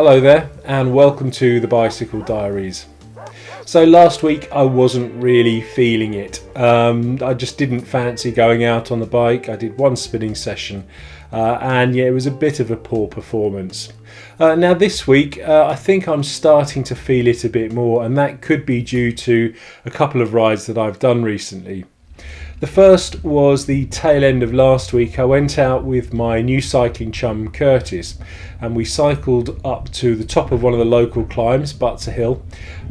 Hello there and welcome to the Bicycle Diaries. So last week I wasn't really feeling it. I just didn't fancy going out on the bike. I did one spinning session and it was a bit of a poor performance. Now this week I think I'm starting to feel it a bit more, and that could be due to a couple of rides that I've done recently. The first was the tail end of last week. I went out with my new cycling chum Curtis and we cycled up to the top of one of the local climbs, Butts Hill,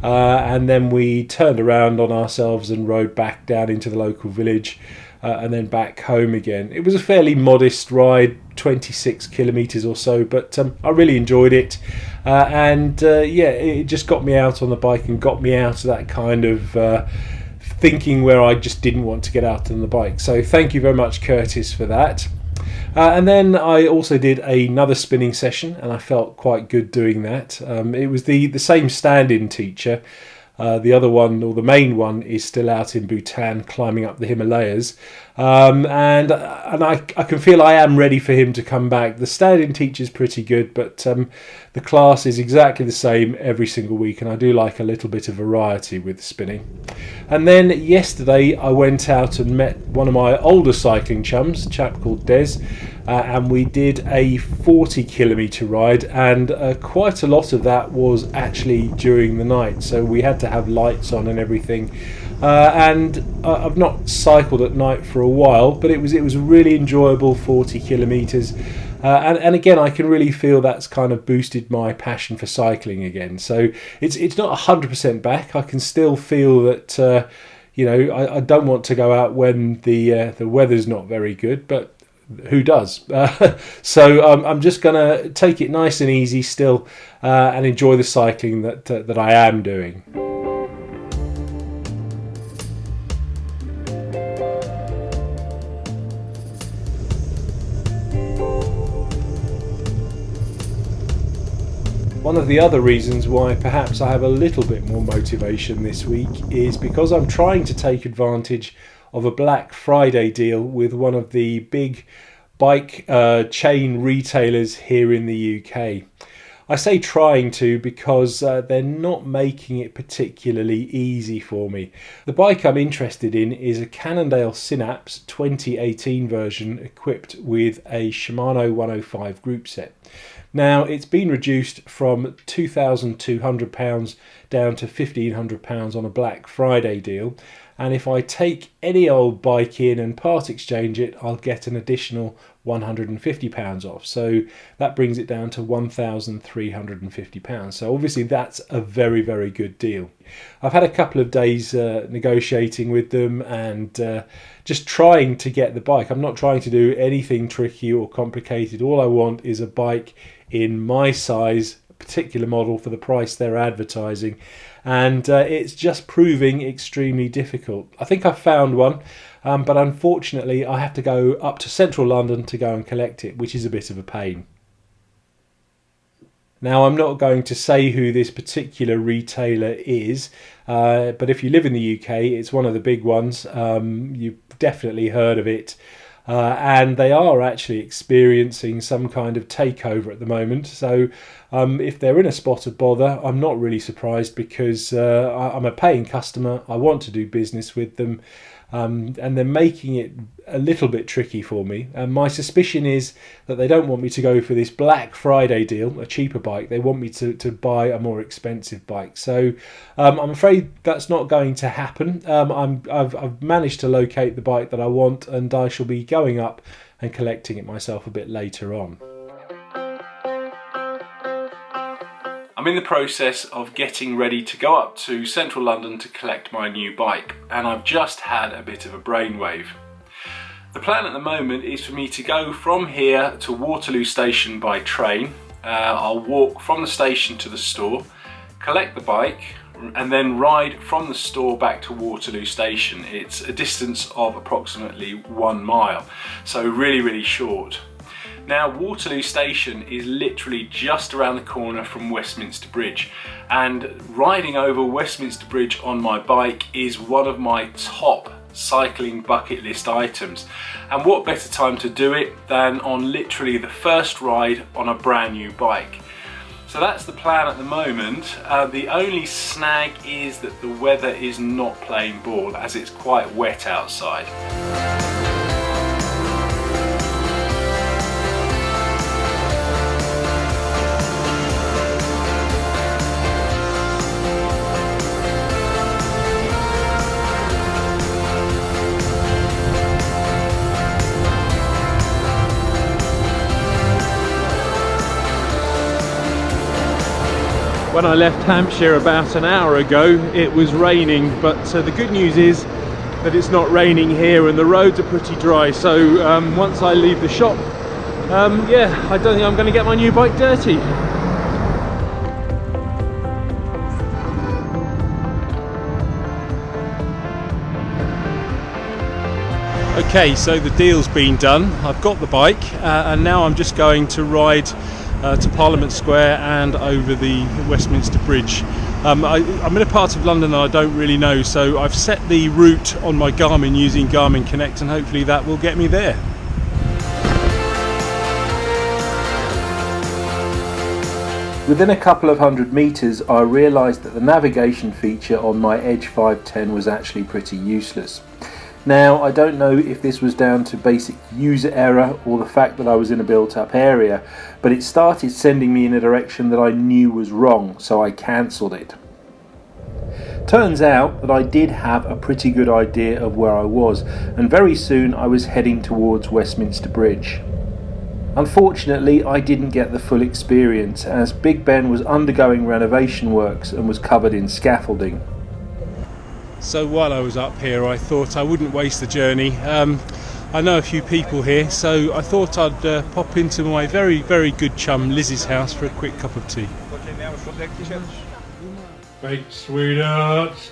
and then we turned around on ourselves and rode back down into the local village and then back home again. It was a fairly modest ride, 26 kilometres or so, but I really enjoyed it, and it just got me out on the bike and got me out of that kind of thinking where I just didn't want to get out on the bike. So thank you very much, Curtis, for that. And then I also did another spinning session and I felt quite good doing that. It was the same stand-in teacher. The other one, or the main one, is still out in Bhutan climbing up the Himalayas, and I can feel I am ready for him to come back. The stand-in teacher's pretty good, but the class is exactly the same every single week, and I do like a little bit of variety with spinning. And then yesterday I went out and met one of my older cycling chums, a chap called Des, and we did a 40 kilometre ride, and quite a lot of that was actually during the night, so we had to have lights on and everything, and I've not cycled at night for a while, but it was a really enjoyable 40 kilometres, and again I can really feel that's kind of boosted my passion for cycling again. So it's not 100% back. I can still feel that I don't want to go out when the weather's not very good, but who does? So I'm just going to take it nice and easy still, and enjoy the cycling that I am doing. One of the other reasons why perhaps I have a little bit more motivation this week is because I'm trying to take advantage of a Black Friday deal with one of the big bike chain retailers here in the UK. I say trying to because they're not making it particularly easy for me. The bike I'm interested in is a Cannondale Synapse 2018 version equipped with a Shimano 105 group set. Now it's been reduced from £2,200 down to £1,500 on a Black Friday deal, and if I take any old bike in and part exchange it, I'll get an additional £150 off. So that brings it down to £1,350. So obviously that's a very, very good deal. I've had a couple of days negotiating with them and just trying to get the bike. I'm not trying to do anything tricky or complicated. All I want is a bike in my size, a particular model for the price they're advertising, and it's just proving extremely difficult. I think I've found one, but unfortunately I have to go up to central London to go and collect it, which is a bit of a pain. Now I'm not going to say who this particular retailer is, but if you live in the UK, it's one of the big ones. You've definitely heard of it. And they are actually experiencing some kind of takeover at the moment. So if they're in a spot of bother, I'm not really surprised, because I'm a paying customer. I want to do business with them, and they're making it a little bit tricky for me. And my suspicion is that they don't want me to go for this Black Friday deal, a cheaper bike. They want me to buy a more expensive bike. So I'm afraid that's not going to happen. I've managed to locate the bike that I want, and I shall be going up and collecting it myself a bit later on. I'm in the process of getting ready to go up to central London to collect my new bike, and I've just had a bit of a brainwave. The plan at the moment is for me to go from here to Waterloo Station by train. I'll walk from the station to the store, collect the bike, and then ride from the store back to Waterloo Station. It's a distance of approximately 1 mile, so really, really short. Now, Waterloo Station is literally just around the corner from Westminster Bridge, and riding over Westminster Bridge on my bike is one of my top cycling bucket list items. And what better time to do it than on literally the first ride on a brand new bike. So that's the plan at the moment. The only snag is that the weather is not playing ball as it's quite wet outside. When I left Hampshire about an hour ago, it was raining, but the good news is that it's not raining here and the roads are pretty dry. So once I leave the shop, yeah, I don't think I'm going to get my new bike dirty. Okay, so the deal's been done. I've got the bike and now I'm just going to ride to Parliament Square and over the Westminster Bridge. I'm in a part of London that I don't really know, so I've set the route on my Garmin using Garmin Connect, and hopefully that will get me there. Within a couple of 100 metres, I realised that the navigation feature on my Edge 510 was actually pretty useless. Now, I don't know if this was down to basic user error or the fact that I was in a built-up area, but it started sending me in a direction that I knew was wrong, so I cancelled it. Turns out that I did have a pretty good idea of where I was, and very soon I was heading towards Westminster Bridge. Unfortunately, I didn't get the full experience, as Big Ben was undergoing renovation works and was covered in scaffolding. So while I was up here, I thought I wouldn't waste the journey. I know a few people here, so I thought I'd pop into my very, very good chum Lizzie's house for a quick cup of tea. Baked sweethearts.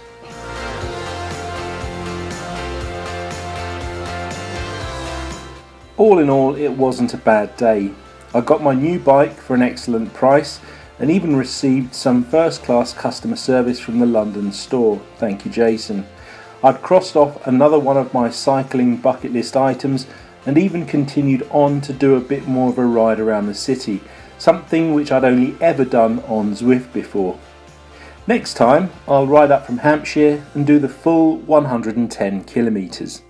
All in all, it wasn't a bad day. I got my new bike for an excellent price and even received some first-class customer service from the London store. Thank you, Jason. I'd crossed off another one of my cycling bucket list items and even continued on to do a bit more of a ride around the city, something which I'd only ever done on Zwift before. Next time, I'll ride up from Hampshire and do the full 110 kilometres.